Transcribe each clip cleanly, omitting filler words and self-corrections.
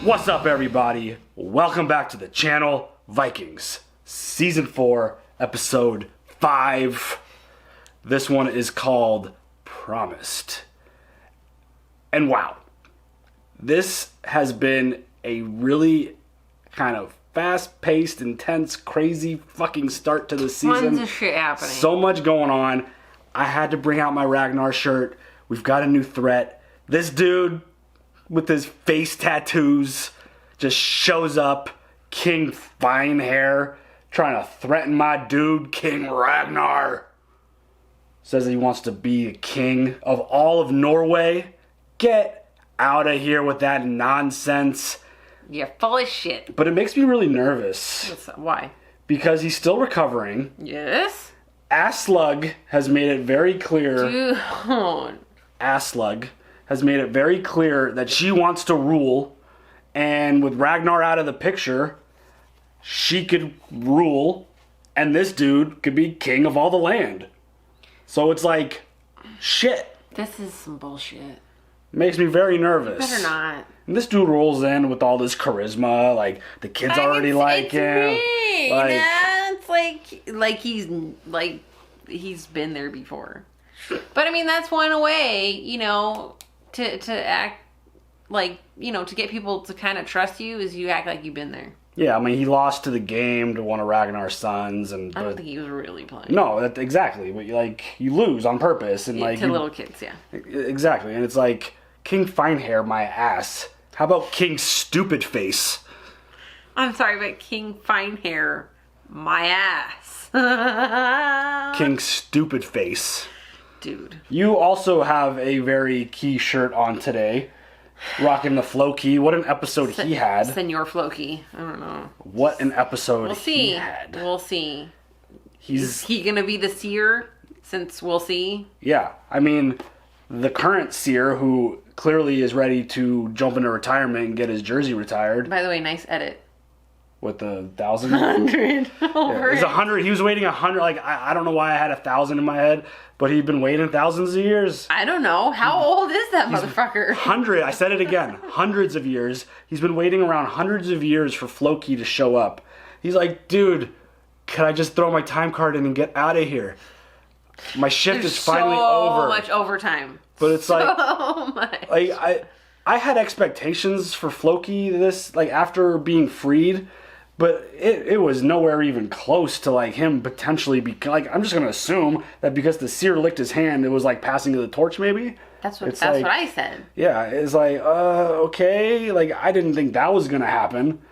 What's up, everybody? Welcome back to the channel. Vikings Season 4, Episode 5. This one is called Promised. And wow, this has been a really kind of fast-paced, intense, crazy fucking start to the season. Tons of shit happening. So much going on. I had to bring out my Ragnar shirt. We've got a new threat. This dude with his face tattoos just shows up. King Finehair trying to threaten my dude, King Ragnar. Says he wants to be a king of all of Norway. Get out of here with that nonsense. You're full of shit. But it makes me really nervous. Why? Because he's still recovering. Yes? Aslug has made it very clear. Dude. Aslug has made it very clear that she wants to rule. And with Ragnar out of the picture, she could rule. And this dude could be king of all the land. So it's like, shit. This is some bullshit. Makes me very nervous. You better not. And this dude rolls in with all this charisma, like the kids already like him. Me. Like, It's like he's been there before. But I mean, that's one way, you know, to act like, you know, to get people to kind of trust you is you act like you've been there. Yeah, I mean, he lost to the game to one of Ragnar's sons, and I don't think he was really playing. No, exactly. But you lose on purpose, and to little kids, yeah. Exactly, and it's like King Finehair, my ass. How about King Stupid Face? I'm sorry, but King Finehair, my ass. King Stupid Face. Dude. You also have a very key shirt on today. Rocking the Floki. What an episode he had. Senor Floki. I don't know. What an episode he had. We'll see. Is he gonna be the seer? Since we'll see. Yeah. I mean, the current seer who clearly is ready to jump into retirement and get his jersey retired. By the way, nice edit. With the 1,000? 100. Yeah, it's 100. He was waiting 100. Like, I don't know why I had 1,000 in my head, but he'd been waiting thousands of years. I don't know. How old is that motherfucker? 100. I said it again. Hundreds of years. He's been waiting around hundreds of years for Floki to show up. He's like, dude, can I just throw my time card in and get out of here? My shift is finally over. So much overtime. But it's like, so much. Like I had expectations for Floki after being freed. But it was nowhere even close to like him potentially I'm just gonna assume that because the seer licked his hand, it was like passing of the torch maybe. That's what I said. Yeah, it's like okay, like I didn't think that was gonna happen,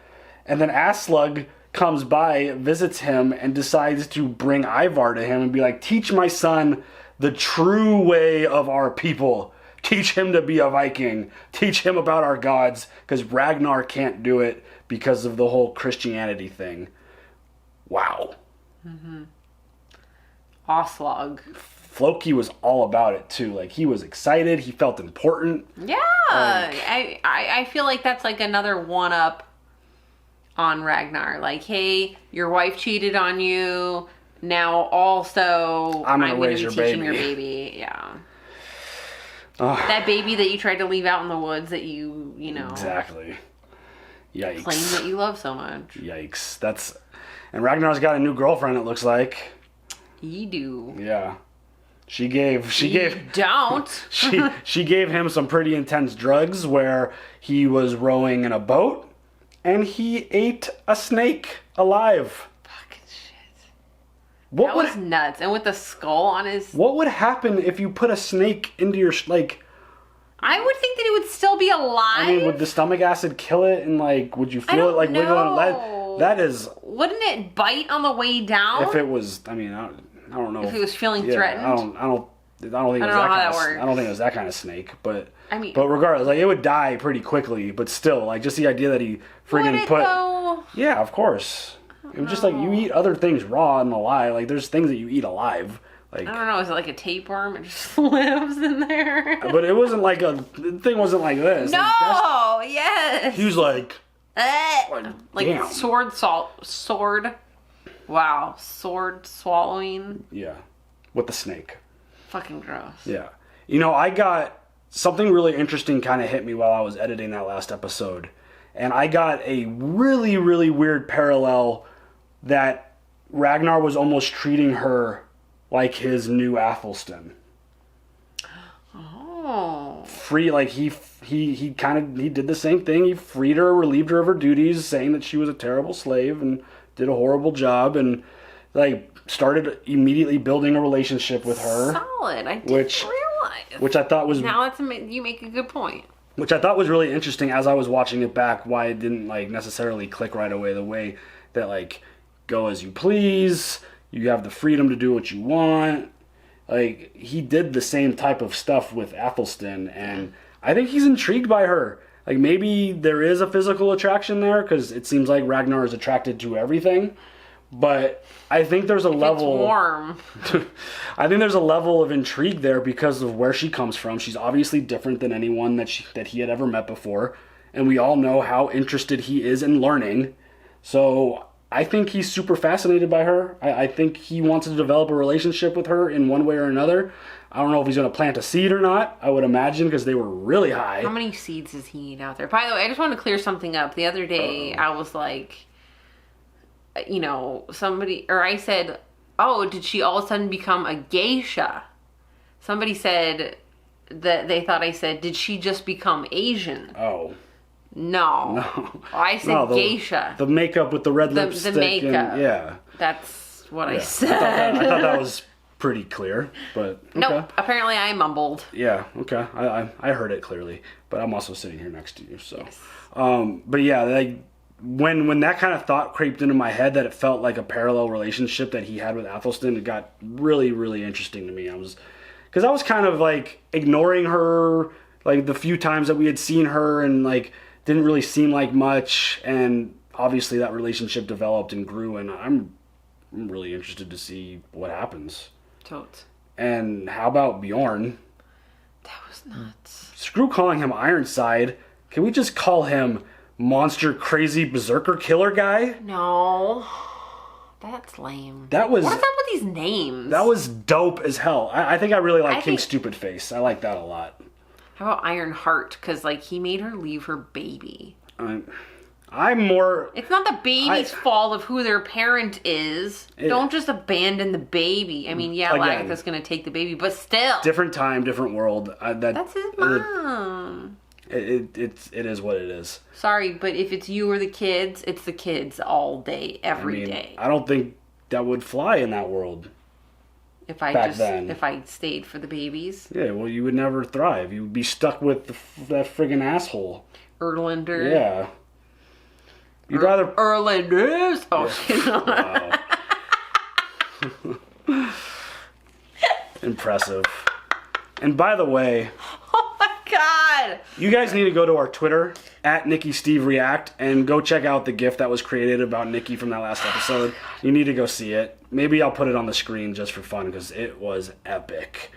and then Aslug comes by, visits him, and decides to bring Ivar to him and be like, teach my son the true way of our people. Teach him to be a Viking. Teach him about our gods, because Ragnar can't do it because of the whole Christianity thing. Wow. Mm-hmm. Aslug. Floki was all about it too. Like, he was excited. He felt important. Yeah. I feel like that's like another one-up on Ragnar. Like, hey, your wife cheated on you. Now also I'm gonna be teaching your baby. Yeah. That baby that you tried to leave out in the woods that you know. Exactly. Yikes. Claim that you love so much. Yikes. And Ragnar's got a new girlfriend, it looks like. Yidu. Yeah. She gave Don't. she gave him some pretty intense drugs where he was rowing in a boat and he ate a snake alive. Fucking shit. That was nuts. And with the skull on his... What would happen if you put a snake into your... I would think that it would still be alive. I mean, would the stomach acid kill it? And, would you feel it, wiggling? That is... Wouldn't it bite on the way down? If it was... I mean, I don't know. If it was feeling threatened? I don't think it was that kind of snake. But... I mean... But regardless, it would die pretty quickly. But still, just the idea that he friggin' put... Though? Yeah, of course. It was just you eat other things raw and alive. There's things that you eat alive. I don't know, is it like a tapeworm? It just lives in there. But it wasn't the thing wasn't like this. No, yes. He was like damn. Sword. Wow, sword swallowing. Yeah, with the snake. Fucking gross. Yeah. I got something really interesting kind of hit me while I was editing that last episode. And I got a really, really weird parallel that Ragnar was almost treating her like his new Athelstan. Oh. Free, like he did the same thing. He freed her, relieved her of her duties, saying that she was a terrible slave and did a horrible job, and like started immediately building a relationship with her. Solid. I didn't realize. Which I thought was now you make a good point. Which I thought was really interesting as I was watching it back. Why it didn't like necessarily click right away. The way that like go as you please. You have the freedom to do what you want. Like, he did the same type of stuff with Athelstan, and I think he's intrigued by her. Like, maybe there is a physical attraction there, because it seems like Ragnar is attracted to everything. But I think there's a level... It's warm. I think there's a level of intrigue there because of where she comes from. She's obviously different than anyone that he had ever met before. And we all know how interested he is in learning. So I think he's super fascinated by her. I think he wants to develop a relationship with her in one way or another. I don't know if he's going to plant a seed or not. I would imagine because they were really high. How many seeds does he need out there? By the way, I just want to clear something up. The other day, I was like, you know, I said, oh, did she all of a sudden become a geisha? Somebody said that they thought I said, did she just become Asian? Oh. No. I said geisha. The makeup with the red lipstick. The makeup. And, yeah. That's what I said. I thought that was pretty clear, but okay. Nope. Apparently I mumbled. Yeah, okay. I heard it clearly, but I'm also sitting here next to you, so. Yes. But yeah, like when that kind of thought creeped into my head that it felt like a parallel relationship that he had with Athelstan, it got really, really interesting to me. Because I was kind of like ignoring her, like the few times that we had seen her, and like didn't really seem like much, and obviously that relationship developed and grew, and I'm really interested to see what happens. Totes. And how about Bjorn? That was nuts. Screw calling him Ironside. Can we just call him Monster Crazy Berserker Killer Guy? No. That's lame. What's up with these names? That was dope as hell. I think I really like King Stupid Face. I like that a lot. How about Iron Heart? Because, like, he made her leave her baby. I'm more... It's not the baby's fault of who their parent is. Don't just abandon the baby. I mean, yeah, Lagertha's going to take the baby, but still. Different time, different world. That's his mom. It is what it is. Sorry, but if it's you or the kids, it's the kids all day, every day. I don't think that would fly in that world. If I stayed for the babies. Yeah, well, you would never thrive. You would be stuck with that friggin' asshole. Erlander. Yeah. You'd rather... Erlanders! Oh, wow. Impressive. And by the way... Oh my god! You guys need to go to our Twitter, @NickieSteveReact, and go check out the GIF that was created about Neekee from that last episode. You need to go see it. Maybe I'll put it on the screen just for fun, because it was epic.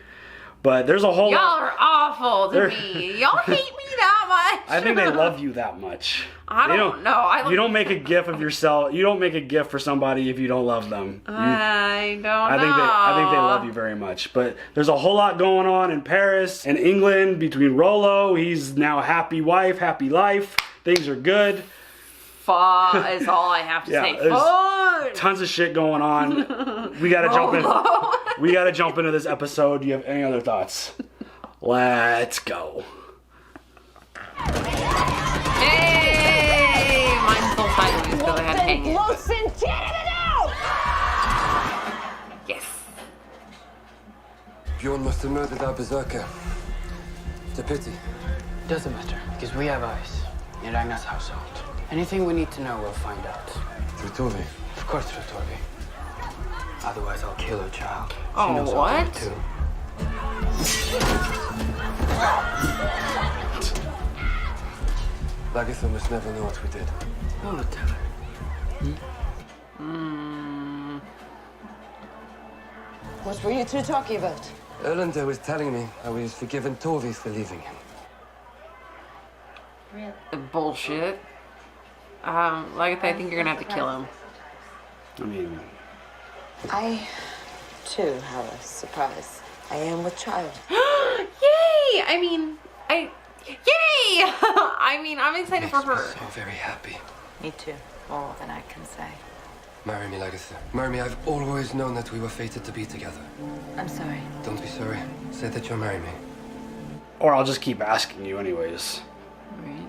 But there's a whole Y'all are awful to me. Y'all hate me that much. I think they love you that much. I don't know. You don't make a GIF of yourself. You don't make a GIF for somebody if you don't love them. I don't know. I think they love you very much. But there's a whole lot going on in Paris and England between Rollo. He's now happy wife, happy life. Things are good. Fuck is all I have to say. Fuck. Tons of shit going on. We gotta jump in. We gotta jump into this episode. Do you have any other thoughts? Let's go. Hey, mine's still sideways. Go ahead, hang it. Yes. Bjorn must have murdered our berserker. It's a pity. Doesn't matter, because we have eyes in Ragnar's household. Anything we need to know, we'll find out. Through Torvi? Of course, through Torvi. Otherwise, I'll kill her child. She Oh, knows what? I'll do it too. Lagertha must never know what we did. Oh, I'll tell her. What were you two talking about? Erlander was telling me how he has forgiven Torvi for leaving him. Bullshit. Lagertha, I think you're gonna have to kill him. I mean... I, too, have a surprise. I am with child. Yay! I mean, yay! Yay! I mean, I'm excited for Makes me her. so very happy. Me too. More than I can say. Marry me, Lagertha. Marry me. I've always known that we were fated to be together. I'm sorry. Don't be sorry. Say that you'll marry me. Or I'll just keep asking you anyways. Right.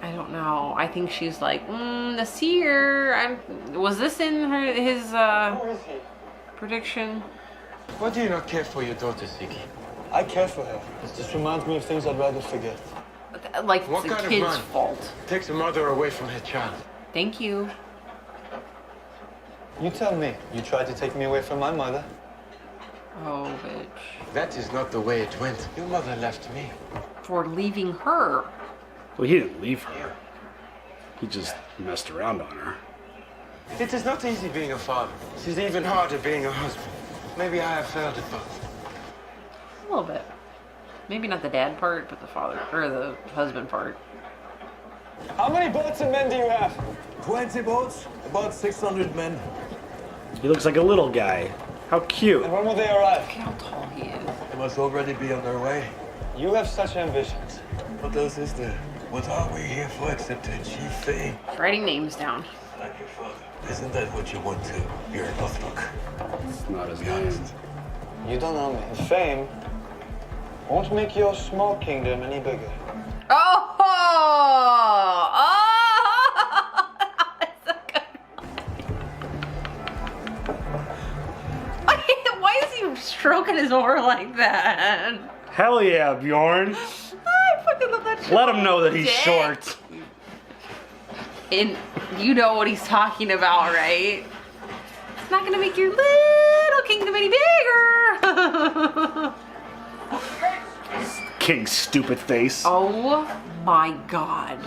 I don't know. I think she's like, the seer. Was this in his prediction? Why do you not care for your daughter, Siki? I care for her. It just reminds me of things I'd rather forget. Like What it's kind the of kid's man fault. takes a mother away from her child? Thank you. You tell me. You tried to take me away from my mother. Oh, bitch. That is not the way it went. Your mother left me. For leaving her. Well, he didn't leave her. He just messed around on her. It is not easy being a father. It is even harder being a husband. Maybe I have failed at both. A little bit. Maybe not the dad part, but the father, or the husband part. How many boats and men do you have? 20 boats, about 600 men. He looks like a little guy. How cute. And when will they arrive? Look how tall he is. They must already be on their way. You have such ambitions. What else is there? What are we here for except to achieve fame? Writing names down. Like your father. Isn't that what you want to? You're a Lothbrok. It's not his Be name. honest. You don't know me. Fame won't make your small kingdom any bigger. Oh! Oh! That's a good one. Why is he stroking his oar like that? Hell yeah, Bjorn. I fucking love that shit. Let him know that he's Dick. short. And you know what he's talking about, right? It's not gonna make your little kingdom any bigger. King's stupid face. Oh my god.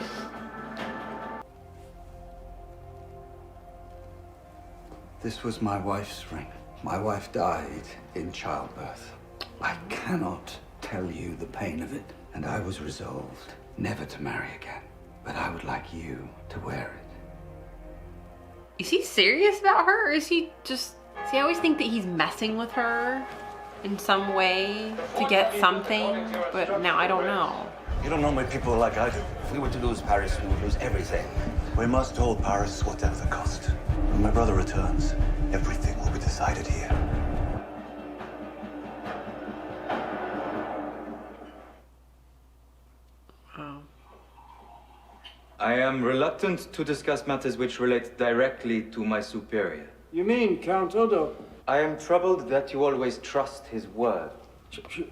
This was my wife's ring. My wife died in childbirth. I cannot tell you the pain of it, and I was resolved never to marry again. But I would like you to wear it. Is he serious about her, or is he just... See, I always think that he's messing with her in some way to get something, but now I don't know. You don't know my people like I do. If we were to lose Paris, we would lose everything. We must hold Paris whatever the cost. When my brother returns, everything will be decided here. Oh. I am reluctant to discuss matters which relate directly to my superior. You mean Count Odo? I am troubled that you always trust his word.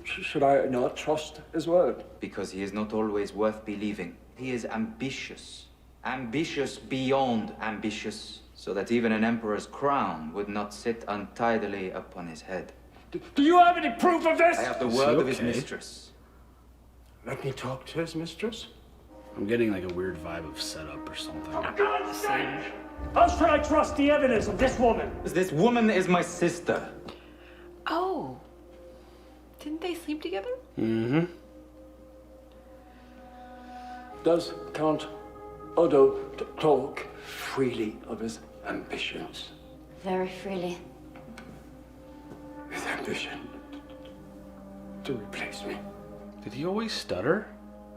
Should I not trust his word? Because he is not always worth believing. He is ambitious. Ambitious beyond ambitious. So that even an emperor's crown would not sit untidily upon his head. Do you have any proof of this? I have the Is word he of his okay? mistress. Let me talk to his mistress. I'm getting like a weird vibe of setup or something. How should I trust the evidence of this woman? This woman is my sister. Oh. Didn't they sleep together? Mm-hmm. Does Count Odo talk freely of his ambitions? Very freely. His ambition to replace me. Did he always stutter?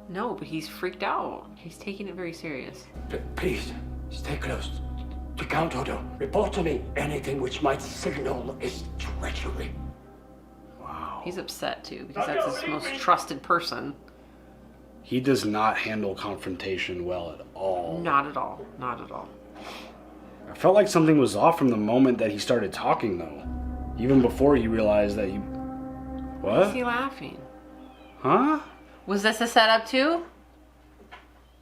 No, but he's freaked out. He's taking it very serious. Please, stay close to Count Odo. Report to me anything which might signal his treachery. Wow. He's upset too, because that's his most trusted person. He does not handle confrontation well at all. Not at all. Not at all. I felt like something was off from the moment that he started talking, though. Even before he realized that you... Why is What? he laughing? Huh? Was this a setup too?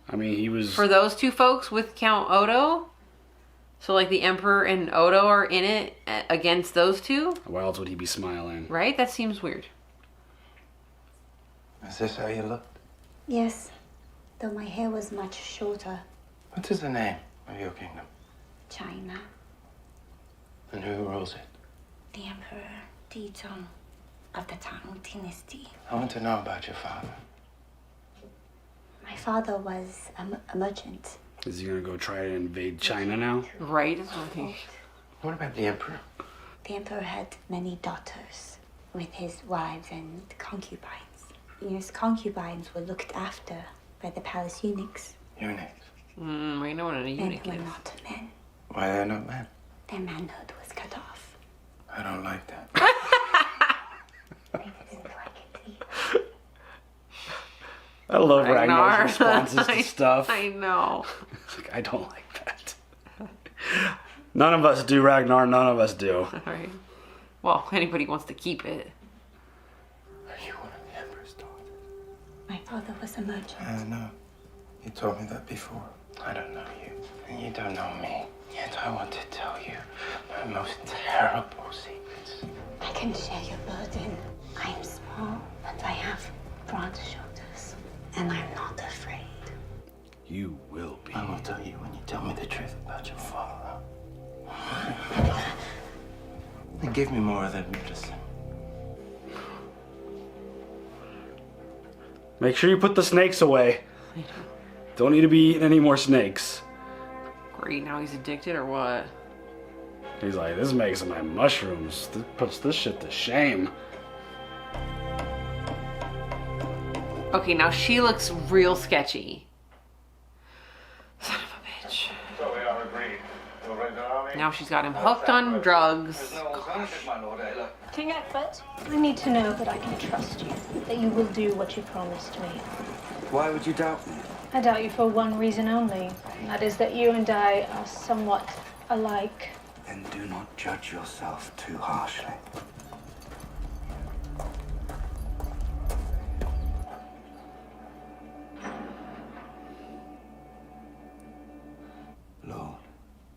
I mean, he was... For those two folks with Count Odo? So like the Emperor and Odo are in it against those two? Why else would he be smiling? Right? That seems weird. Is this how you looked? Yes, though my hair was much shorter. What is the name of your kingdom? China, And who rules it? the Emperor Jaivon of the Tang dynasty. I want to know about your father. My father was a merchant. Is he gonna go try to invade China now? Right? What about the emperor? The Emperor had many daughters with his wives and concubines. his concubines were looked after by the palace eunuchs. Eunuchs? We know what a eunuch Men is. were not men. Why are they not men? Their manhood was cut off. I don't like that. I love Ragnar. Ragnar's responses to stuff. I know. It's like, I don't like that. None of us do, Ragnar. None of us do. Alright. Well, anybody wants to keep it. Are you one of the Emperor's daughters? My father was a merchant. I know. You told me that before. I don't know you, and you don't know me. Yet I want to tell you my most terrible secrets. I can share your burden. I am small, and I have broad shoulders. And I'm not afraid. You will be. I will tell you when you tell me the truth about your father. Then give me more of that medicine. Make sure you put the snakes away. Don't need to be eating any more snakes. Great, now he's addicted or what? He's like, this makes my mushrooms. This puts this shit to shame. Okay, now she looks real sketchy. Son of a bitch. So we are agreed. You'll raise our army? Now she's got him hooked on drugs. King Egbert, I need to know that I can trust you, that you will do what you promised me. Why would you doubt me? I doubt you for one reason only, and that is that you and I are somewhat alike. Then do not judge yourself too harshly. Lord,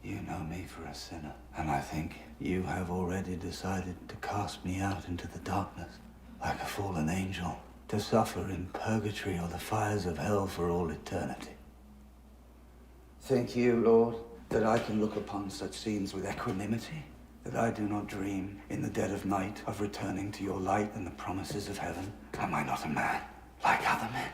you know me for a sinner, and I think you have already decided to cast me out into the darkness, like a fallen angel, to suffer in purgatory or the fires of hell for all eternity. Think you, Lord, that I can look upon such scenes with equanimity? That I do not dream in the dead of night of returning to your light and the promises of heaven? Am I not a man like other men?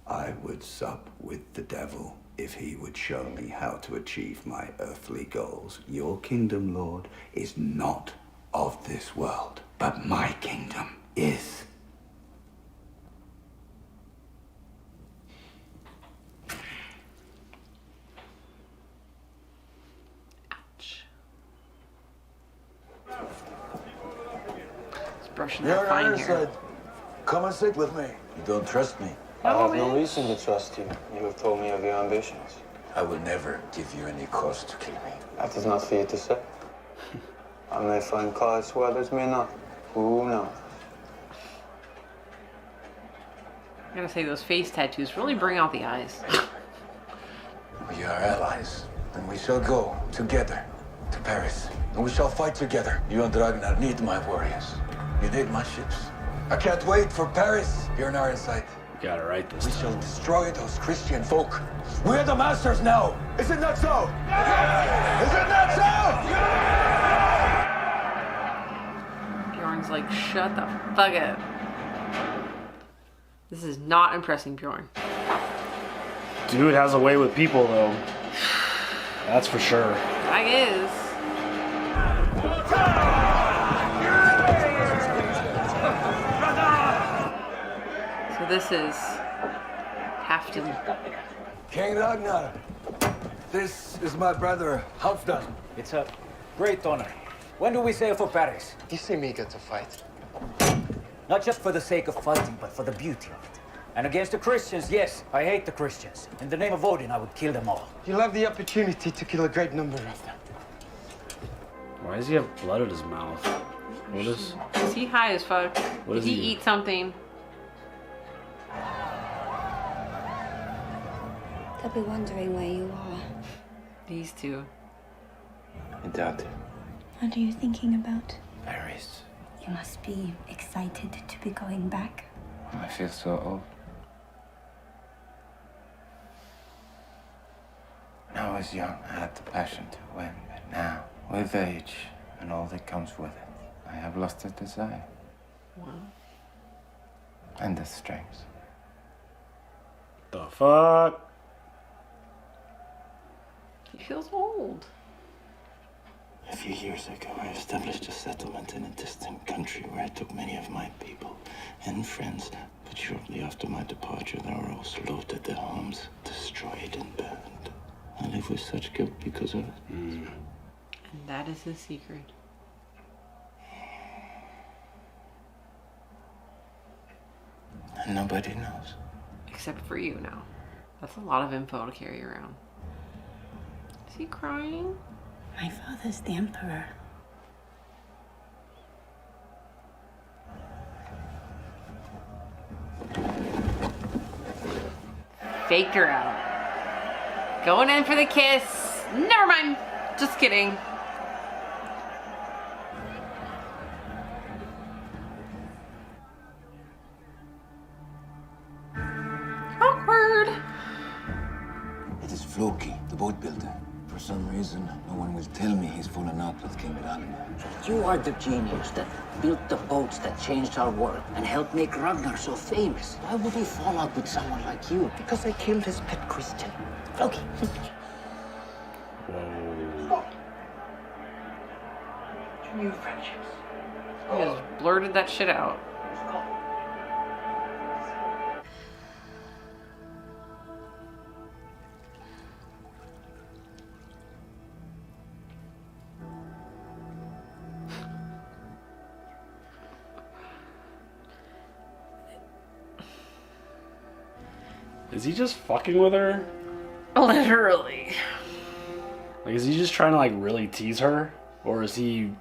I would sup with the devil if he would show me how to achieve my earthly goals. Your kingdom, Lord, is not of this world, but my kingdom is. Brushing that fine hair. Come and sit with me. You don't trust me? I have no reason to trust you. You have told me of your ambitions. I will never give you any cause to kill me. That is not for you to say. I may find cause where others may not. Who knows? I gotta say, those face tattoos really bring out the eyes. We are allies, and we shall go together to Paris. And we shall fight together. You and Ragnar need my warriors. You need my ships. I can't wait for Paris. You're in our sight. You got it right this time. We shall destroy those Christian folk. We're the masters now. Is it not so? Yeah! Is it not so? Bjorn's like, shut the fuck up. This is not impressing Bjorn. Dude has a way with people, though. That's for sure. I guess. So this is Halfdan. King Ragnar, this is my brother, Halfdan. It's a great honor. When do we sail for Paris? You seem eager to fight. Not just for the sake of fighting, but for the beauty of it. And against the Christians, yes, I hate the Christians. In the name of Odin, I would kill them all. You'll have the opportunity to kill a great number of them. Why does he have blood in his mouth? What is... Is he high as fuck? What Did is he he? eat something? They'll be wondering where you are. These two. I doubt it. What are you thinking about? Paris. You must be excited to be going back. I feel so old. When I was young, I had the passion to win, but now, with age and all that comes with it, I have lost the desire. Wow. And the strength. The fuck? He feels old. A few years ago, I established a settlement in a distant country where I took many of my people and friends But shortly after my departure, the Rose looted their homes, destroyed and burned. I live with such guilt because of it. And that is the secret. And nobody knows. Except for you now. That's a lot of info to carry around. Is he crying? My father's the Emperor. Faked her out. Going in for the kiss. Never mind. Just kidding. Awkward. It is Floki, the boat builder. For some reason, no one will tell me he's fallen out with King Ragnar. You are the genius that built the boats that changed our world and helped make Ragnar so famous. Why would he fall out with someone like you? Because I killed his pet Christian. Floki. New friendships. He just blurted that shit out. Is he just fucking with her? Literally. Like, is he just trying to, like, really tease her? Or is he...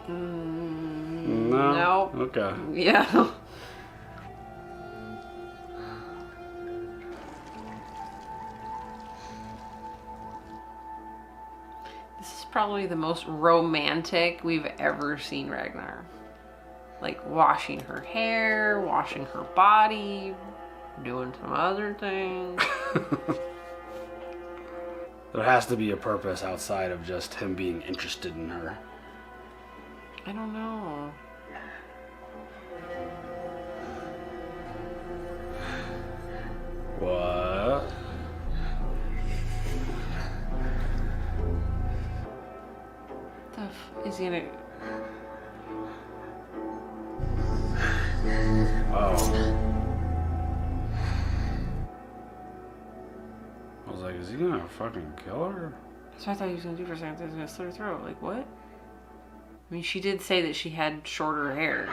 No. Okay. Yeah. This is probably the most romantic we've ever seen Ragnar. Like, washing her hair, washing her body, doing some other things. There has to be a purpose outside of just him being interested in her. I don't know. What? Is he gonna... Oh. I was like, is he gonna fucking kill her? That's what I thought he was gonna do for a second. He was gonna slit her throat. Like, what? I mean, she did say that she had shorter hair.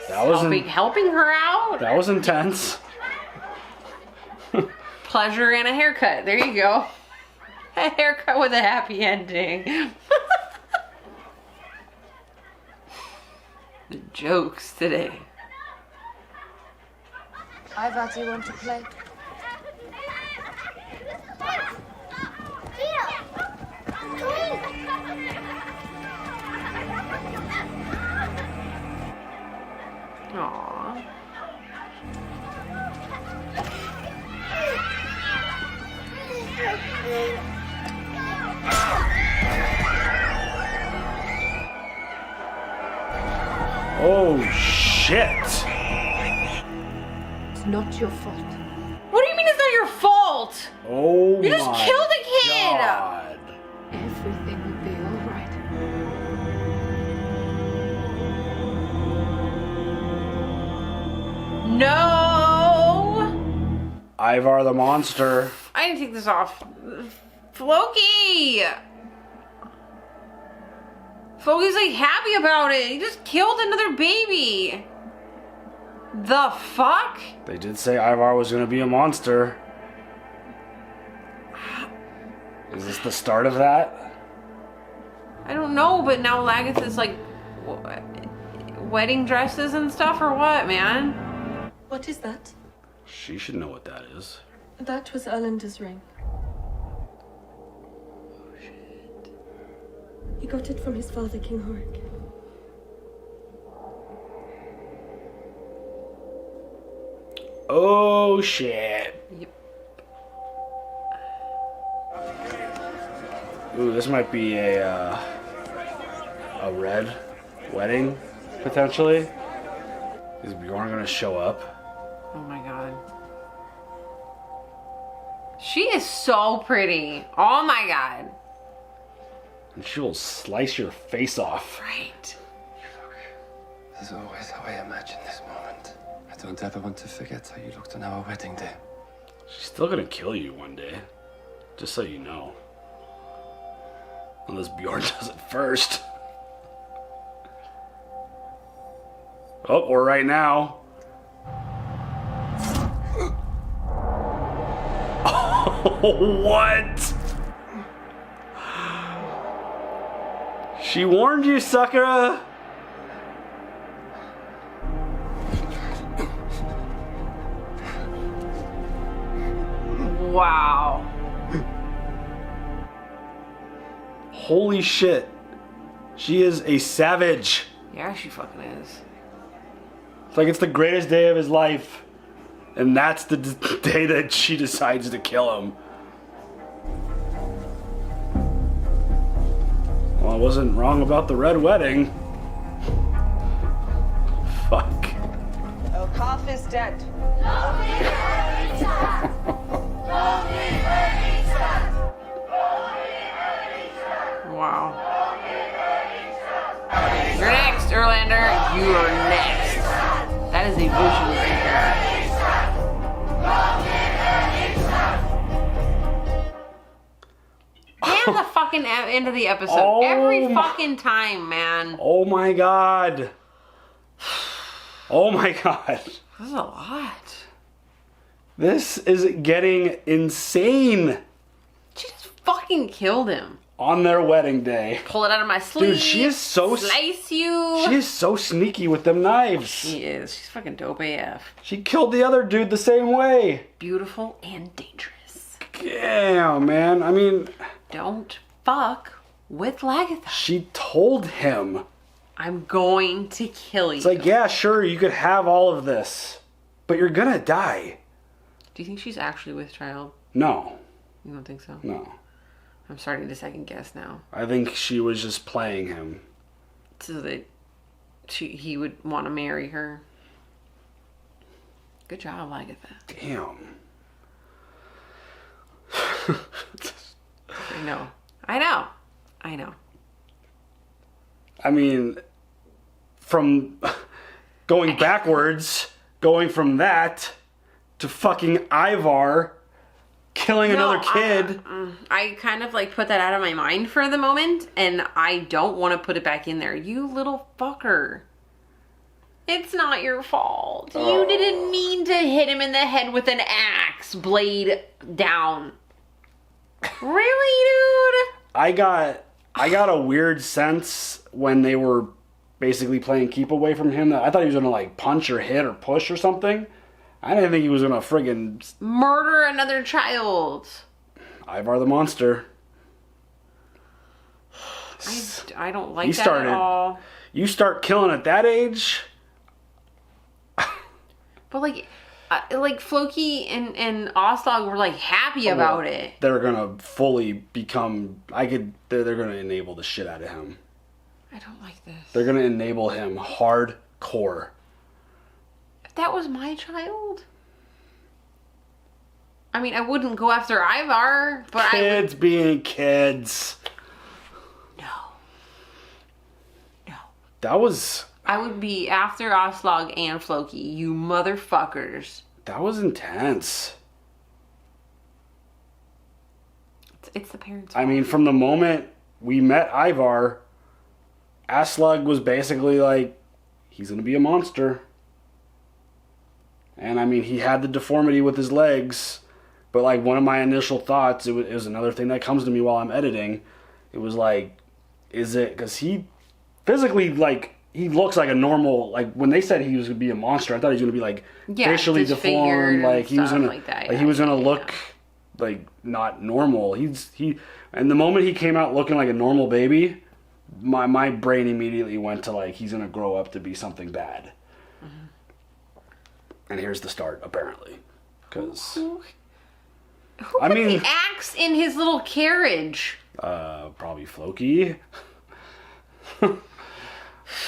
That was helping her out? That was intense. Pleasure and a haircut. There you go. A haircut with a happy ending. The jokes today. Ivar, do you want to play? Aww. Oh shit! It's not your fault. What do you mean it's not your fault? Oh You just my killed a kid! God. Everything will be all right. No! Ivar the monster. I didn't take this off. Floki! Floki's like happy about it. He just killed another baby. The fuck? They did say Ivar was gonna be a monster. Is this the start of that? I don't know, but now Lagertha's like wedding dresses and stuff or what, man? What is that? She should know what that is. That was Erlender's ring. He got it from his father, King Horik. Oh shit. Yep. Ooh, this might be a red wedding, potentially. Is Bjorn gonna show up? Oh my god. She is so pretty. Oh my god. And she will slice your face off. Right. This is always how I imagine this moment. I don't ever want to forget how you looked on our wedding day. She's still gonna kill you one day. Just so you know. Unless Bjorn does it first. Oh, or right now. Oh, what? She warned you, Sakura. Wow. Holy shit. She is a savage. Yeah, she fucking is. It's like it's the greatest day of his life. And that's the day that she decides to kill him. Well, I wasn't wrong about the red wedding. Fuck. Oh, Calf is dead. Wow. You're next, Erlander. You are next. That is a vision right there. Damn the fucking end of the episode. Oh Every fucking time, man. Oh my god. Oh my god. This is a lot. This is getting insane. She just fucking killed him. On their wedding day. Pull it out of my sleeve. Dude, she is so... Slice you. She is so sneaky with them knives. She is. She's fucking dope AF. She killed the other dude the same way. Beautiful and dangerous. Yeah, man. I mean... Don't fuck with Lagertha. She told him. I'm going to kill you. It's like, yeah, sure, you could have all of this. But you're gonna die. Do you think she's actually with child? No. You don't think so? No. I'm starting to second guess now. I think she was just playing him. So that he would want to marry her. Good job, Lagertha. Damn. I know. I know. I know. I mean, from going backwards, going from that to fucking Ivar killing another kid. I kind of like put that out of my mind for the moment, and I don't want to put it back in there. You little fucker. It's not your fault. You didn't mean to hit him in the head with an axe blade down. Really, dude? I got a weird sense when they were basically playing keep away from him that I thought he was gonna like punch or hit or push or something. I didn't think he was gonna friggin' murder another child. Ivar the monster. I don't like that at all. You start killing at that age. But like Floki and Oslog were like happy about it. They're gonna fully become. They're gonna enable the shit out of him. I don't like this. They're gonna enable him hardcore. If that was my child, I mean, I wouldn't go after Ivar, but kids being kids. No. That was. I would be after Oslog and Floki, you motherfuckers. That was intense. It's the parents' I mean, from the moment we met Ivar, Aslug was basically like, he's going to be a monster. And I mean, he had the deformity with his legs, but like one of my initial thoughts, it was another thing that comes to me while I'm editing. It was like, is it, because he physically, like, he looks like a normal, like when they said he was going to be a monster, I thought he was going to be like facially deformed, like he was going to, like he was going to look like not normal. And the moment he came out looking like a normal baby, my brain immediately went to like, he's going to grow up to be something bad. Mm-hmm. And here's the start, apparently. Because who put the axe in his little carriage? Probably Floki.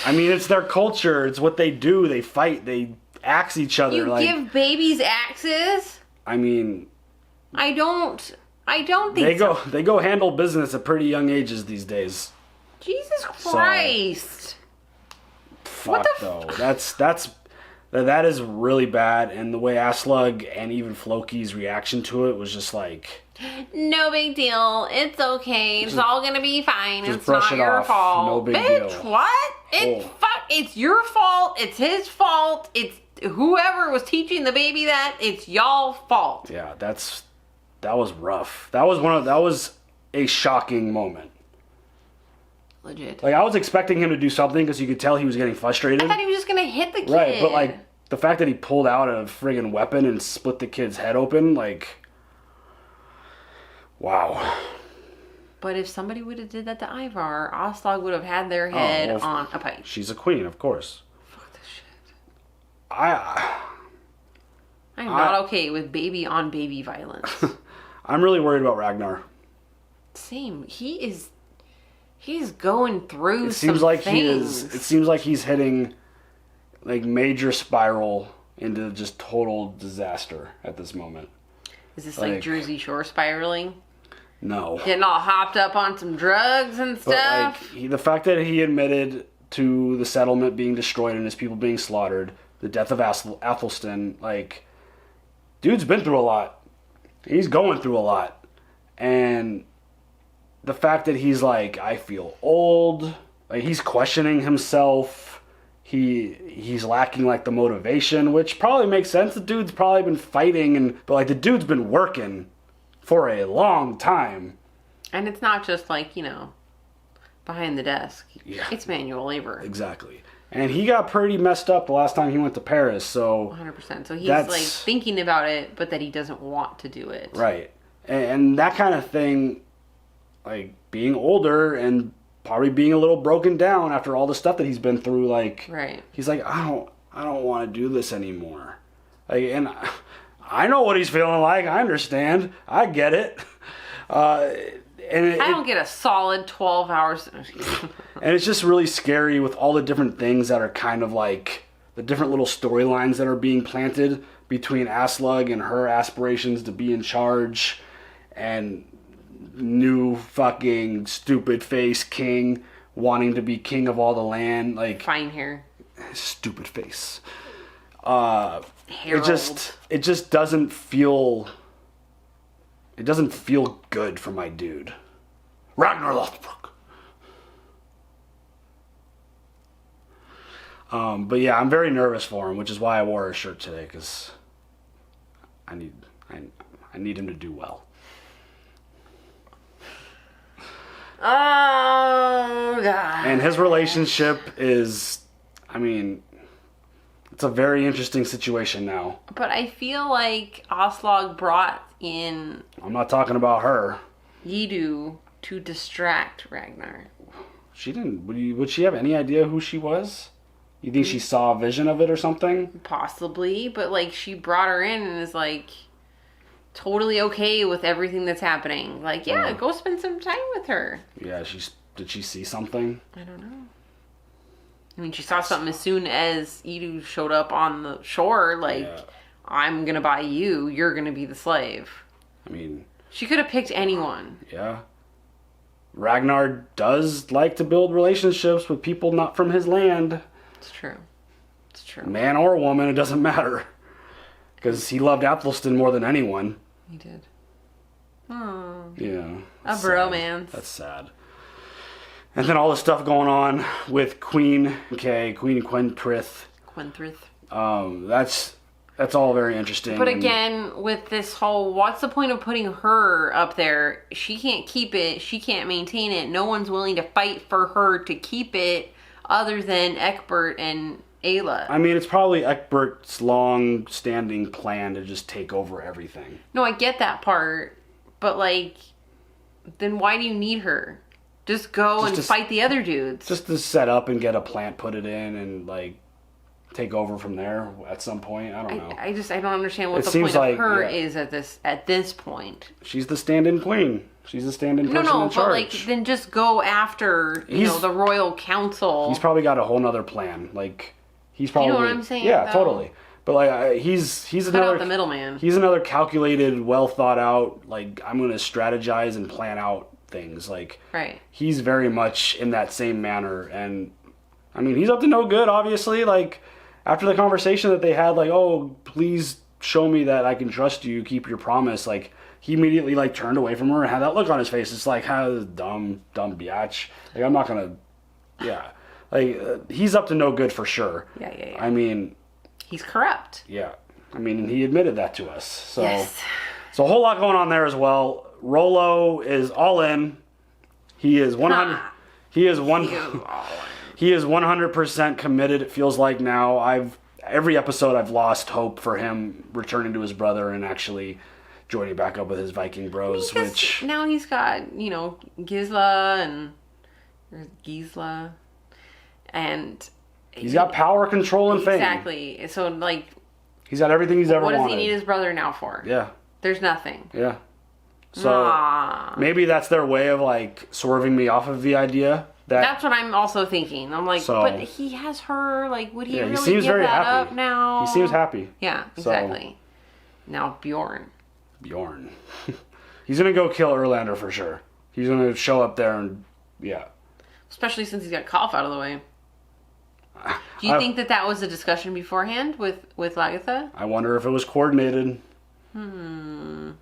I mean, it's their culture. It's what they do. They fight. They axe each other. You give babies axes? I mean, I don't think they go handle business at pretty young ages these days. Jesus Christ. fucked though. That is really bad, and the way Aslug and even Floki's reaction to it was just like, no big deal. It's okay. It's all gonna be fine. just It's brush not it your off. fault. No big Bitch, deal. what? It's your fault. It's his fault. It's whoever was teaching the baby that. It's y'all fault. Yeah, that was rough. That was a shocking moment. Legit. Like, I was expecting him to do something because you could tell he was getting frustrated. I thought he was just gonna hit the kid. Right, but like the fact that he pulled out a friggin' weapon and split the kid's head open, like, wow. But if somebody would have did that to Ivar, Aslog would have had their head on a pike. She's a queen, of course. Fuck this shit. I'm not okay with baby on baby violence. I'm really worried about Ragnar. Same. He's going through It seems some like things. It seems like he's hitting like major spiral into just total disaster at this moment. Is this like Jersey Shore spiraling? No. Getting all hopped up on some drugs and stuff? But like the fact that he admitted to the settlement being destroyed and his people being slaughtered, the death of Athelstan, like, dude's been through a lot. He's going through a lot. And the fact that he's like, I feel old, like he's questioning himself. He's lacking like the motivation, which probably makes sense. The dude's probably been fighting but like the dude's been working for a long time. And it's not just like, behind the desk. Yeah. It's manual labor. Exactly. And he got pretty messed up the last time he went to Paris, so 100%. So he's like thinking about it, but that he doesn't want to do it. Right. And that kind of thing, like being older and probably being a little broken down after all the stuff that he's been through, like, right. He's like, I don't want to do this anymore. Like, and I know what he's feeling like. I understand. I get it. And I don't get a solid 12 hours. And it's just really scary with all the different things that are kind of like the different little storylines that are being planted between Aslug and her aspirations to be in charge and new fucking stupid face king wanting to be king of all the land. Like, Finehair. Stupid face. Harold. It just doesn't feel. It doesn't feel good for my dude. Ragnar Lothbrok. But yeah, I'm very nervous for him, which is why I wore a shirt today, because I need him to do well. Oh, God. And his relationship is, it's a very interesting situation now. But I feel like Aslog brought in... I'm not talking about her. Yidu to distract Ragnar. She didn't... Would she have any idea who she was? You think she saw a vision of it or something? Possibly, but like she brought her in and is like totally okay with everything that's happening. Like, yeah, go spend some time with her. Yeah, did she see something? I don't know. I mean, she saw something as soon as Yidu showed up on the shore. Like, I'm gonna buy you. You're gonna be the slave. She could have picked anyone. Yeah. Ragnar does like to build relationships with people not from his land. It's true. It's true. Man or woman, it doesn't matter. Because he loved Athelstan more than anyone. He did. Oh. Yeah. A bromance. That's sad. And then all the stuff going on with Queen Quentrith. That's all very interesting. But again, with this whole, what's the point of putting her up there? She can't keep it. She can't maintain it. No one's willing to fight for her to keep it other than Egbert and Ayla. It's probably Egbert's long-standing plan to just take over everything. No, I get that part. But, like, then why do you need her? Just go and fight the other dudes. Just to set up and get a plant, put it in, and, like, take over from there at some point. I don't know. I don't understand what the point of her is at this point. She's the stand-in queen. She's the stand-in person in charge. But like, then just go after the royal council. He's probably got a whole nother plan. Like, he's probably. You know what I'm saying? Yeah, totally. But like, he's another out the middleman. He's another calculated, well thought out. Like, I'm going to strategize and plan out things. Like, right. He's very much in that same manner, and I mean, he's up to no good, obviously. Like, after the conversation that they had, like, oh, please show me that I can trust you, keep your promise. Like, he immediately, like, turned away from her and had that look on his face. It's like, how dumb biatch. Like, I'm not gonna, yeah. Like, he's up to no good for sure. Yeah. I mean... He's corrupt. Yeah. I mean, he admitted that to us. So, yes. So a whole lot going on there as well. Rolo is all in. He is 100. He is 100% committed. It feels like now. Every episode I've lost hope for him returning to his brother and actually joining back up with his Viking bros. Because which now he's got Gisla and he's got power, control, and fame. Exactly. So like, he's got everything he's ever wanted. What does he need his brother now for? Yeah. There's nothing. Yeah. So maybe that's their way of like swerving me off of the idea that. That's what I'm also thinking. I'm like, but he has her. Like, would he really seems give very that happy. up now? He seems happy. Yeah, exactly. Now Bjorn. He's gonna go kill Erlander for sure. He's gonna show up there and especially since he's got Kolf out of the way. Do you think that was a discussion beforehand with Lagertha? I wonder if it was coordinated. There's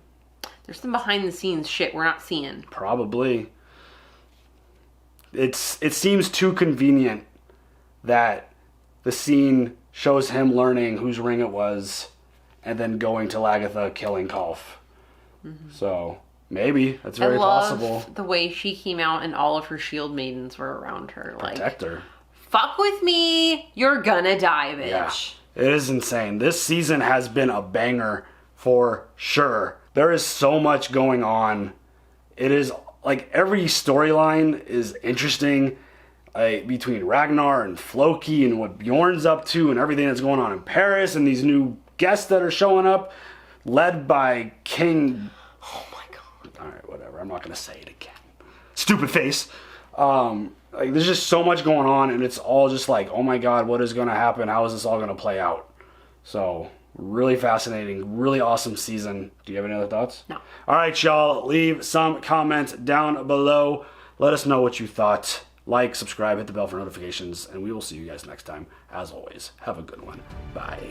some behind the scenes shit we're not seeing. Probably. It seems too convenient that the scene shows him learning whose ring it was and then going to Lagertha killing Kolf. So maybe that's very possible. The way she came out and all of her shield maidens were around her. Protect her. Fuck with me, you're gonna die, bitch. Yeah, it is insane. This season has been a banger for sure. There is so much going on. It is like every storyline is interesting between Ragnar and Floki and what Bjorn's up to and everything that's going on in Paris and these new guests that are showing up, led by King. Oh my god! All right, whatever. I'm not gonna say it again. Stupid face. Like there's just so much going on, and it's all just like, oh my god, what is gonna happen? How is this all gonna play out? So. Really fascinating, really awesome season. Do you have any other thoughts? No. All right, y'all. Leave some comments down below. Let us know what you thought. Like, subscribe, hit the bell for notifications, and we will see you guys next time. As always, have a good one. Bye.